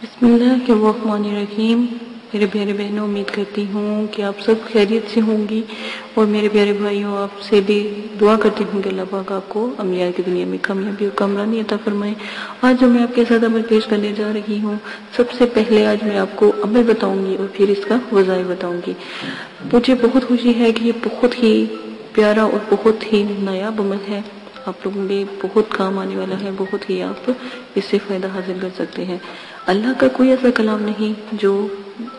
بسم اللہ الرحمن الرحیم۔ میرے پیارے بہنوں، امید کرتی ہوں کہ آپ سب خیریت سے ہوں گی، اور میرے پیارے بھائیوں، آپ سے بھی دعا کرتی ہوں کہ اللہ پاک آپ کو عملیات کی دنیا میں کامیابی اور کامرانی عطا فرمائے۔ آج جو میں آپ کے ساتھ عمل پیش کرنے جا رہی ہوں، سب سے پہلے آج میں آپ کو عمل بتاؤں گی اور پھر اس کا وظائف بتاؤں گی۔ مجھے بہت خوشی ہے کہ یہ بہت ہی پیارا اور بہت ہی نایاب عمل ہے، آپ لوگوں کے بہت کام آنے والا ہے، بہت ہی آپ اس سے فائدہ حاصل کر سکتے ہیں۔ اللہ کا کوئی ایسا کلام نہیں جو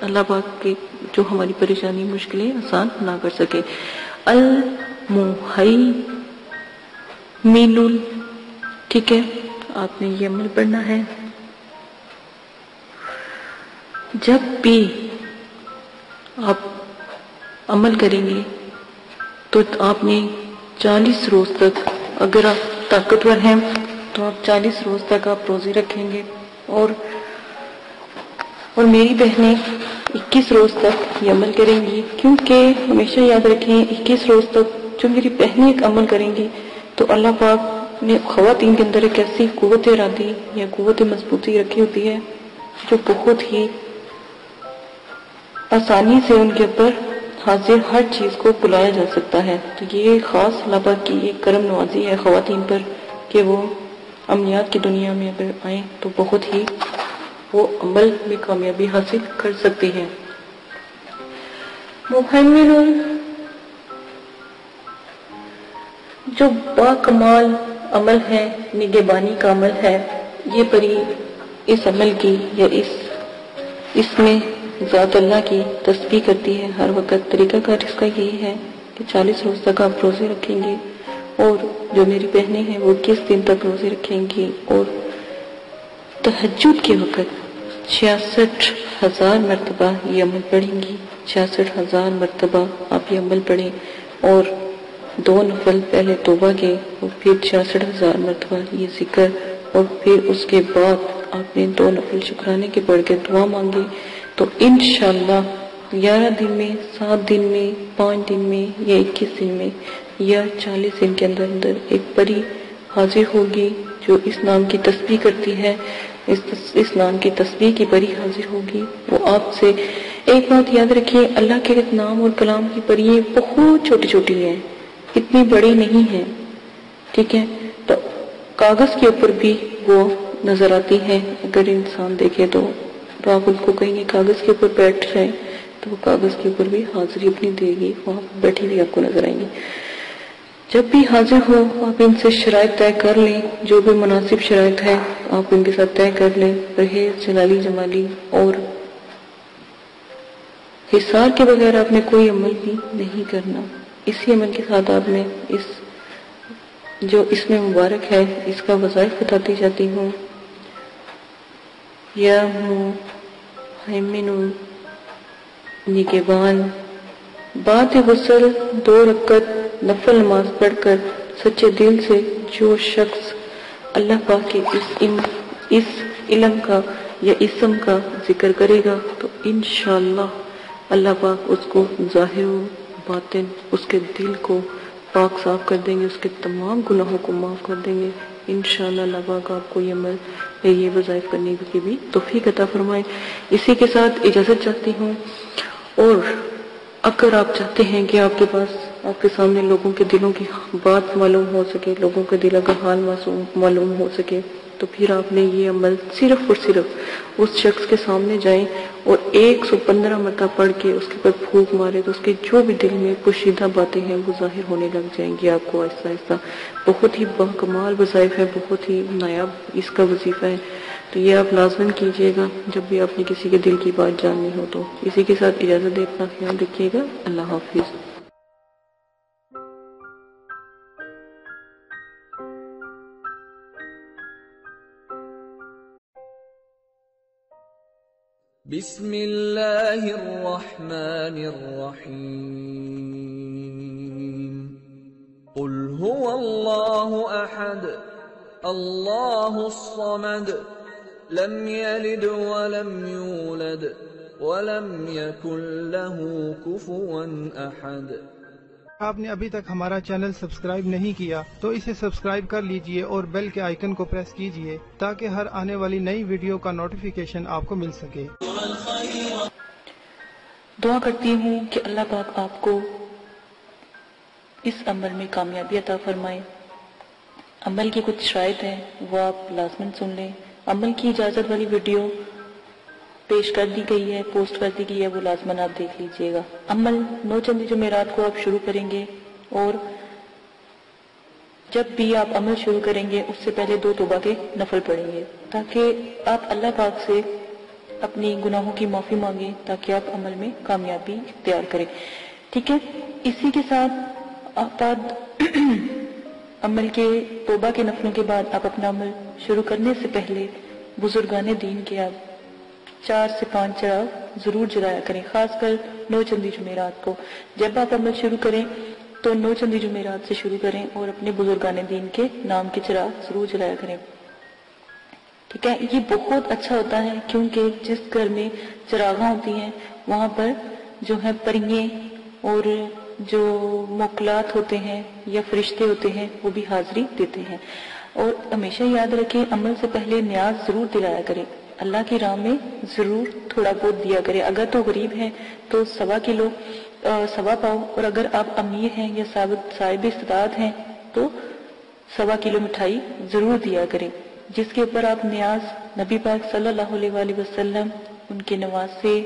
اللہ پاک کے جو ہماری پریشانی مشکلیں آسان نہ کر سکے۔ المحیمن، ٹھیک ہے، آپ نے یہ عمل پڑھنا ہے۔ جب بھی آپ عمل کریں گے تو آپ نے 40 روز تک، اگر آپ طاقتور ہیں تو آپ 40 روز تک آپ روزے رکھیں گے، اور میری بہنیں 21 روز تک یہ عمل کریں گی، کیونکہ ہمیشہ یاد رکھیں 21 روز تک جو میری بہنیں ایک عمل کریں گی تو اللہ پاک نے خواتین کے اندر ایک ایسی قوت ارادی یا قوت مضبوطی رکھی ہوتی ہے جو بہت ہی آسانی سے ان کے اوپر حاضر ہر چیز کو بلایا جا سکتا ہے۔ تو یہ خاص اللہ پاک کی ایک کرم نوازی ہے خواتین پر کہ وہ عملیات کی دنیا میں اگر آئیں تو بہت ہی وہ عمل میں کامیابی حاصل کر سکتی ہیں۔ محمل، جو باکمال عمل ہے، نگہبانی کا عمل ہے، یہ پری اس عمل کی یا اس میں ذات اللہ کی تسبیح کرتی ہے ہر وقت۔ طریقہ کار اس کا یہی ہے کہ 40 روز تک آپ روزے رکھیں گے، اور جو میری بہنیں ہیں وہ 21 دن تک روزے رکھیں گی، اور تہجد کے وقت 66,000 مرتبہ یہ عمل پڑھیں گی۔ 66,000 مرتبہ آپ یہ عمل پڑھیں، اور 2 نفل پہلے توبہ کے، اور پھر 66,000 مرتبہ یہ ذکر، اور پھر اس کے بعد آپ نے 2 نفل شکرانے کے پڑھ کے دعا مانگی، تو انشاءاللہ 11 دن میں، 7 دن میں، 5 دن میں، یا 21 دن میں، یا 40 دن کے اندر ایک پری حاضر ہوگی جو اس نام کی تسبیح کرتی ہے، اس نام کی تسبیح کی پری حاضر ہوگی۔ وہ آپ سے ایک بات یاد رکھیے، اللہ کے نام اور کلام کی پرییں بہت چھوٹی چھوٹی ہیں، اتنی بڑی نہیں ہیں، ٹھیک ہے؟ تو کاغذ کے اوپر بھی وہ نظر آتی ہے، اگر انسان دیکھے تو آپ ان کو کہیں گے کاغذ کے اوپر بیٹھ جائیں تو وہ کاغذ کے اوپر بھی حاضری اپنی دے گی، وہاں بیٹھی بھی آپ کو نظر آئیں گی۔ جب بھی حاضر ہو آپ ان سے شرائط طے کر لیں، جو بھی مناسب شرائط ہے آپ ان کے ساتھ طے کر لیں، پرہیز جلالی جمالی، اور حصار کے بغیر آپ نے کوئی عمل بھی نہیں کرنا۔ اسی عمل کے ساتھ آپ نے جو اس میں مبارک ہے اس کا وظائف بتاتی جاتی ہوں۔ یا محمن، نگہبان، بعد غسل 2 رکعت نفل نماز پڑھ کر سچے دل سے جو شخص اللہ پاک کے اس علم کا یا اسم کا ذکر کرے گا تو انشاءاللہ اللہ پاک اس کو ظاہر و باطن اس کے دل کو پاک صاف کر دیں گے، اس کے تمام گناہوں کو معاف کر دیں گے۔ انشاءاللہ اللہ پاک آپ کو یہ عمل یہ وظائف کرنے کی بھی توفیق عطا فرمائے۔ اسی کے ساتھ اجازت چاہتی ہوں، اور اگر آپ چاہتے ہیں کہ آپ کے پاس آپ کے سامنے لوگوں کے دلوں کی بات معلوم ہو سکے، لوگوں کے دلوں کا حال معلوم ہو سکے، تو پھر آپ نے یہ عمل صرف اور صرف اس شخص کے سامنے جائیں اور 115 مرتبہ پڑھ کے اس کے پر پھونک مارے تو اس کے جو بھی دل میں پوشیدہ باتیں ہیں وہ ظاہر ہونے لگ جائیں گی آپ کو آہستہ آہستہ۔ بہت ہی باکمال وظائف ہے، بہت ہی نایاب اس کا وظیفہ ہے، تو یہ آپ لازماً کیجئے گا جب بھی آپ نے کسی کے دل کی بات جاننی ہو تو۔ اسی کے ساتھ اجازت دے، اپنا خیال رکھیے گا، اللہ حافظ۔ بسم اللہ الرحمن الرحیم۔ قل هو اللہ احد اللہ الصمد لم یلد ولم یولد ولم یکن له کفوا احد۔ آپ نے ابھی تک ہمارا چینل سبسکرائب نہیں کیا تو اسے سبسکرائب کر لیجئے اور بیل کے آئیکن کو پریس کیجئے تاکہ ہر آنے والی نئی ویڈیو کا نوٹیفیکیشن آپ کو مل سکے۔ دعا کرتی ہوں کہ اللہ پاک آپ کو اس عمل میں کامیابی عطا فرمائے۔ عمل کی کچھ شرائط ہیں وہ آپ لازماً سن لیں۔ عمل کی اجازت والی ویڈیو پیش کر دی گئی ہے، پوسٹ کر دی گئی ہے، وہ لازماً آپ دیکھ لیجئے گا۔ عمل 9 چندی جمعرات کو آپ شروع کریں گے اور جب بھی آپ عمل شروع کریں گے اس سے پہلے 2 توبہ کے نفل پڑھیں گے تاکہ آپ اللہ پاک سے اپنی گناہوں کی معافی مانگیں تاکہ آپ عمل میں کامیابی اختیار کریں، ٹھیک ہے۔ اسی کے ساتھ آپ عمل کے توبہ کے نفلوں کے بعد آپ اپنا عمل شروع کرنے سے پہلے بزرگان دین کے آپ 4 سے 5 چراغ ضرور جلایا کریں، خاص کر 9 چندی جمعرات کو۔ جب آپ عمل شروع کریں تو 9 چندی جمعرات سے شروع کریں اور اپنے بزرگان دین کے نام کے چراغ ضرور جلایا کریں، ٹھیک ہے۔ یہ بہت اچھا ہوتا ہے کیونکہ جس گھر میں چراغاں ہوتی ہیں وہاں پر جو ہے پریے اور جو موکلات ہوتے ہیں یا فرشتے ہوتے ہیں وہ بھی حاضری دیتے ہیں۔ اور ہمیشہ یاد رکھیں عمل سے پہلے نیاز ضرور دلایا کریں، اللہ کی راہ میں ضرور تھوڑا بہت دیا کریں۔ اگر تو غریب ہیں تو 1.25 کلو 1.25 پاؤ، اور اگر آپ امیر ہیں یا صاحب استطاعت ہیں تو 1.25 کلو مٹھائی ضرور دیا کریں، جس کے اوپر آپ نیاز نبی پاک صلی اللہ علیہ وآلہ وسلم، ان کے نواسے،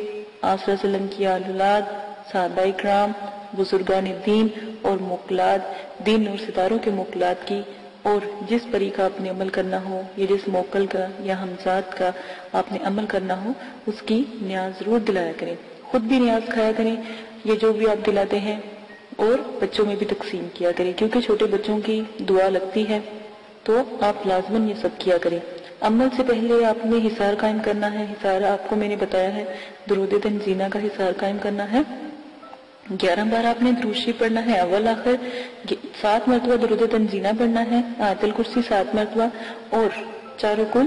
آپ صلی اللہ علیہ وسلم کی اولاد، صحابہ اکرام، بزرگان دین اور موکلات، دین اور ستاروں کے موکلات کی، اور جس پری کا آپ نے عمل کرنا ہو یا جس موکل کا یا ہمزاد کا آپ نے عمل کرنا ہو اس کی نیاز ضرور دلایا کریں۔ خود بھی نیاز کھایا کریں یہ جو بھی آپ دلاتے ہیں، اور بچوں میں بھی تقسیم کیا کریں کیونکہ چھوٹے بچوں کی دعا لگتی ہے، تو آپ لازماً یہ سب کیا کریں۔ عمل سے پہلے آپ نے حصار قائم کرنا ہے۔ حصار آپ کو میں نے بتایا ہے درود تنزینہ کا حصار قائم کرنا ہے۔ 11 بار آپ نے درود شریف پڑھنا ہے، اول آخر 7 مرتبہ درود تنزینہ پڑھنا ہے، آیت الکرسی 7 مرتبہ، اور چاروں کل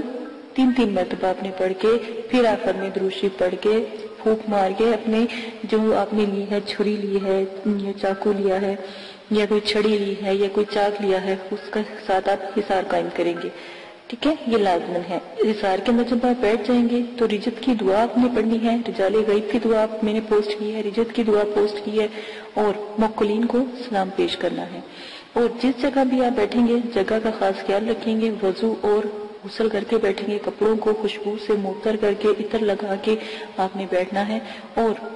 3 مرتبہ آپ نے پڑھ کے پھر آخر میں درود شریف پڑھ کے پھونک مار کے اپنے جو آپ نے لی ہے، چھری لی ہے یا چاقو لیا ہے یا کوئی چھڑی لی ہے یا کوئی چاک لیا ہے، اس کا ساتھ آپ حصار قائم کریں گے، ٹھیک ہے۔ یہ لازمن ہے۔ حصار کے اندر جب آپ بیٹھ جائیں گے تو رجت کی دعا آپ نے پڑھنی ہے، رجال غیب کی دعا میں نے پوسٹ کی ہے، رجت کی دعا پوسٹ کی ہے، اور موکلین کو سلام پیش کرنا ہے۔ اور جس جگہ بھی آپ بیٹھیں گے جگہ کا خاص خیال رکھیں گے، وضو اور غسل کر کے بیٹھیں گے، کپڑوں کو خوشبو سے معطر کر کے عطر لگا کے آپ نے بیٹھنا ہے، اور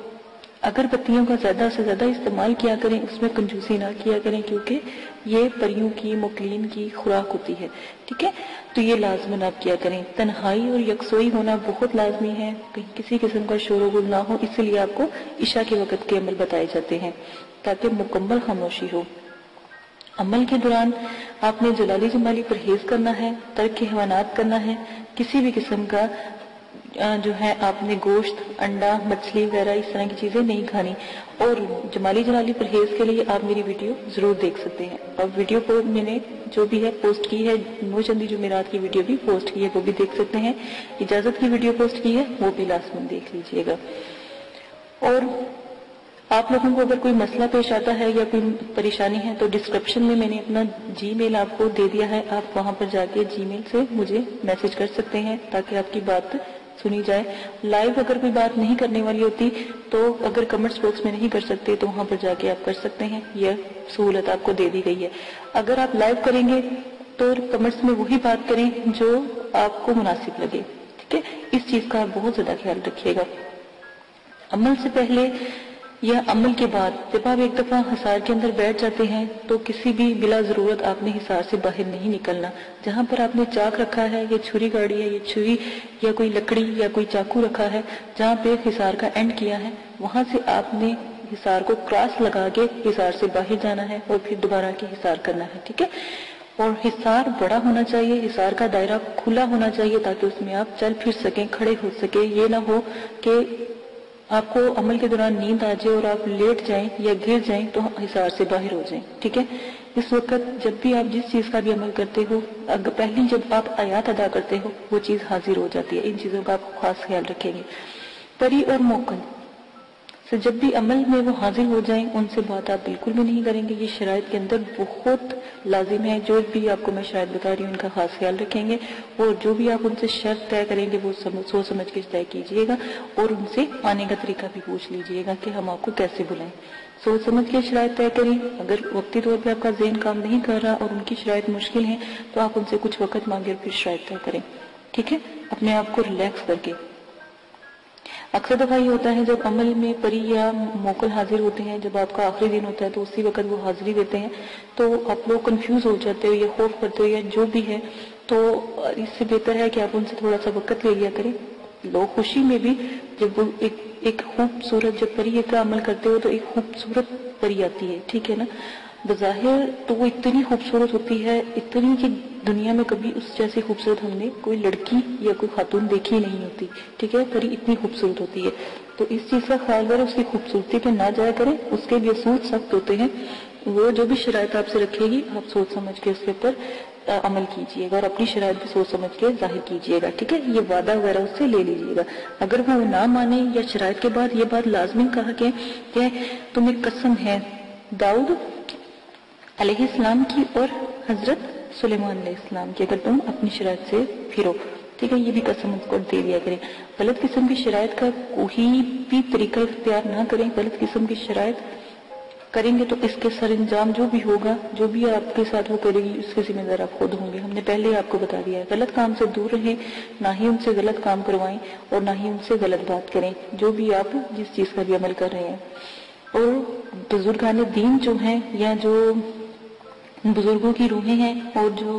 اگر بتیوں کا زیادہ سے زیادہ استعمال کیا کریں، اس میں کنجوسی نہ کیا کریں کیونکہ یہ پریوں کی موکلین کی خوراک ہوتی ہے، ٹھیک ہے۔ تو یہ لازماً آپ کیا کریں۔ تنہائی اور یکسوئی ہونا بہت لازمی ہے، کہیں کسی قسم کا شور و غل نہ ہو، اس لیے آپ کو عشاء کے وقت کے عمل بتائے جاتے ہیں تاکہ مکمل خاموشی ہو۔ عمل کے دوران آپ نے جلالی جمالی پرہیز کرنا ہے، ترک حیوانات کرنا ہے، کسی بھی قسم کا جو ہے آپ نے گوشت، انڈا، مچھلی وغیرہ اس طرح کی چیزیں نہیں کھانی، اور جمالی جلالی پرہیز کے لیے آپ میری ویڈیو ضرور دیکھ سکتے ہیں۔ اور ویڈیو کو میں نے جو بھی ہے پوسٹ کی ہے، 9 چندی جمعرات کی ویڈیو بھی پوسٹ کی ہے، وہ بھی دیکھ سکتے ہیں۔ اجازت کی ویڈیو پوسٹ کی ہے، وہ بھی لازماً دیکھ لیجئے گا۔ اور آپ لوگوں کو اگر کوئی مسئلہ پیش آتا ہے یا کوئی پریشانی ہے تو ڈسکرپشن میں نے اپنا جی میل آپ کو دے دیا ہے، آپ وہاں پر جا کے جی میل سے مجھے میسج کر سکتے ہیں تاکہ آپ کی بات سنی جائے۔ لائیو اگر کوئی بات نہیں کرنے والی ہوتی تو اگر کمنٹس باکس میں نہیں کر سکتے تو وہاں پر جا کے آپ کر سکتے ہیں، یہ سہولت آپ کو دے دی گئی ہے۔ اگر آپ لائیو کریں گے تو کمنٹس میں وہی بات کریں جو آپ کو مناسب لگے، ٹھیک ہے۔ اس چیز کا آپ بہت زیادہ خیال رکھیے گا۔ عمل سے پہلے یا عمل کے بعد جب آپ ایک دفعہ حصار کے اندر بیٹھ جاتے ہیں تو کسی بھی بلا ضرورت آپ نے حصار سے باہر نہیں نکلنا۔ جہاں پر آپ نے چاک رکھا ہے یا چھری گاڑی ہے یا چھری یا کوئی لکڑی یا کوئی چاقو رکھا ہے، جہاں پہ حصار کا اینڈ کیا ہے وہاں سے آپ نے حصار کو کراس لگا کے حصار سے باہر جانا ہے اور پھر دوبارہ کے حصار کرنا ہے، ٹھیک ہے۔ اور حصار بڑا ہونا چاہیے، حصار کا دائرہ کھلا ہونا چاہیے تاکہ اس میں آپ چل پھر سکیں، کھڑے ہو سکیں۔ یہ نہ ہو کہ آپ کو عمل کے دوران نیند آ جائے اور آپ لیٹ جائیں یا گر جائیں تو حصار سے باہر ہو جائیں، ٹھیک ہے۔ اس وقت جب بھی آپ جس چیز کا بھی عمل کرتے ہو، پہلی جب آپ آیات ادا کرتے ہو وہ چیز حاضر ہو جاتی ہے۔ ان چیزوں کا آپ خاص خیال رکھیں گے۔ پری اور موکل تو جب بھی عمل میں وہ حاضر ہو جائیں ان سے بات آپ بالکل بھی نہیں کریں گے. یہ شرائط کے اندر بہت لازم ہے. جو بھی آپ کو میں شرائط بتا رہی ہوں ان کا خاص خیال رکھیں گے, اور جو بھی آپ ان سے شرط طے کریں گے وہ سوچ سمجھ کے طے کیجیے گا, اور ان سے آنے کا طریقہ بھی پوچھ لیجیے گا کہ ہم آپ کو کیسے بلائیں. سوچ سمجھ کے شرائط طے کریں. اگر وقتی طور پہ آپ کا ذہن کام نہیں کر رہا اور ان کی شرائط مشکل ہیں تو آپ ان سے کچھ وقت مانگے پھر شرائط طے کریں. ٹھیک ہے, اپنے آپ کو ریلیکس کر کے. اکثر دفعہ یہ ہوتا ہے جب عمل میں پری یا موکل حاضر ہوتے ہیں, جب آپ کا آخری دن ہوتا ہے تو اسی وقت وہ حاضری دیتے ہیں, تو آپ لوگ کنفیوز ہو جاتے ہو یا خوف کرتے ہو یا جو بھی ہے. تو اس سے بہتر ہے کہ آپ ان سے تھوڑا سا وقت لے لیا کریں. لوگ خوشی میں بھی جب وہ ایک خوبصورت جب پری کا عمل کرتے ہو تو ایک خوبصورت پری آتی ہے. ٹھیک ہے نا, بظاہر تو وہ اتنی خوبصورت ہوتی ہے, اتنی کہ دنیا میں کبھی اس جیسی خوبصورت ہم نے کوئی لڑکی یا کوئی خاتون دیکھی نہیں ہوتی. ٹھیک ہے, پری اتنی خوبصورت ہوتی ہے. تو اس چیز کا خیال کریں, اس کی خوبصورتی پہ نہ جایا کریں. اس کے بھی اصول سخت ہوتے ہیں. وہ جو بھی شرائط آپ سے رکھے گی آپ سوچ سمجھ کے اس کے اوپر عمل کیجیے گا, اور اپنی شرائط بھی سوچ سمجھ کے ظاہر کیجیے گا. ٹھیک ہے, یہ وعدہ وغیرہ اس سے لے لیجیے گا. اگر وہ نہ مانے یا شرائط کے بعد یہ بات لازمی کہا کہ تمہیں قسم ہے داؤد علیہ السلام کی اور حضرت سلیمان علیہ السلام کی, اگر تم اپنی شرائط سے پھرو. ٹھیک ہے, یہ بھی قسم اس کو دے دیا کریں. غلط قسم کی شرائط کا کوئی بھی طریقہ اختیار نہ کریں. غلط قسم کی شرائط کریں گے تو اس کے سر انجام جو بھی ہوگا, جو بھی آپ کے ساتھ وہ کرے گی اس کے ذمہ دار آپ خود ہوں گے. ہم نے پہلے آپ کو بتا دیا ہے, غلط کام سے دور رہیں, نہ ہی ان سے غلط کام کروائیں اور نہ ہی ان سے غلط بات کریں جو بھی آپ جس چیز کا بھی عمل کر رہے ہیں. اور بزرگان دین جو ہیں یا جو بزرگوں کی روحیں ہیں اور جو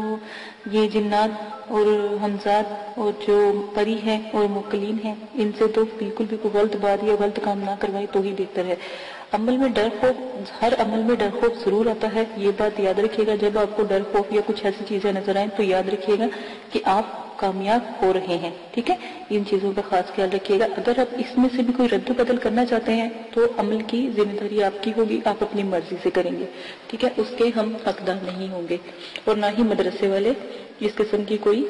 یہ جنات اور حمزات اور جو پری ہیں اور موکلین ہیں, ان سے تو بالکل بھی کوئی غلط بات یا غلط کام نہ کروائیں تو ہی بہتر ہے. عمل میں ڈر خوف, ہر عمل میں ڈر خوف ضرور آتا ہے, یہ بات یاد رکھیے گا. جب آپ کو ڈر خوف یا کچھ ایسی چیزیں نظر آئیں تو یاد رکھیے گا کہ آپ کامیاب ہو رہے ہیں. ٹھیک ہے, ان چیزوں کا خاص خیال رکھیے گا. اگر آپ اس میں سے بھی کوئی رد و بدل کرنا چاہتے ہیں تو عمل کی ذمہ داری آپ کی ہوگی, آپ اپنی مرضی سے کریں گے. ٹھیک ہے, اس کے ہم حقدار نہیں ہوں گے, اور نہ ہی مدرسے والے اس قسم کی کوئی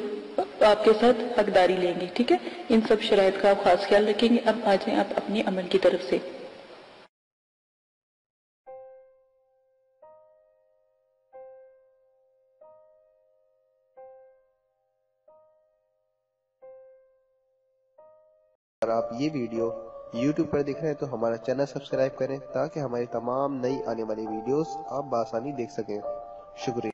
آپ کے ساتھ حقداری لیں گے. ٹھیک ہے, ان سب شرائط کا آپ خاص خیال رکھیں گے. اب آ جائیں آپ اپنے عمل کی طرف سے. اگر آپ یہ ویڈیو YouTube پر دیکھ رہے ہیں تو ہمارا چینل سبسکرائب کریں تاکہ ہماری تمام نئی آنے والی ویڈیوز آپ بآسانی دیکھ سکیں. شکریہ.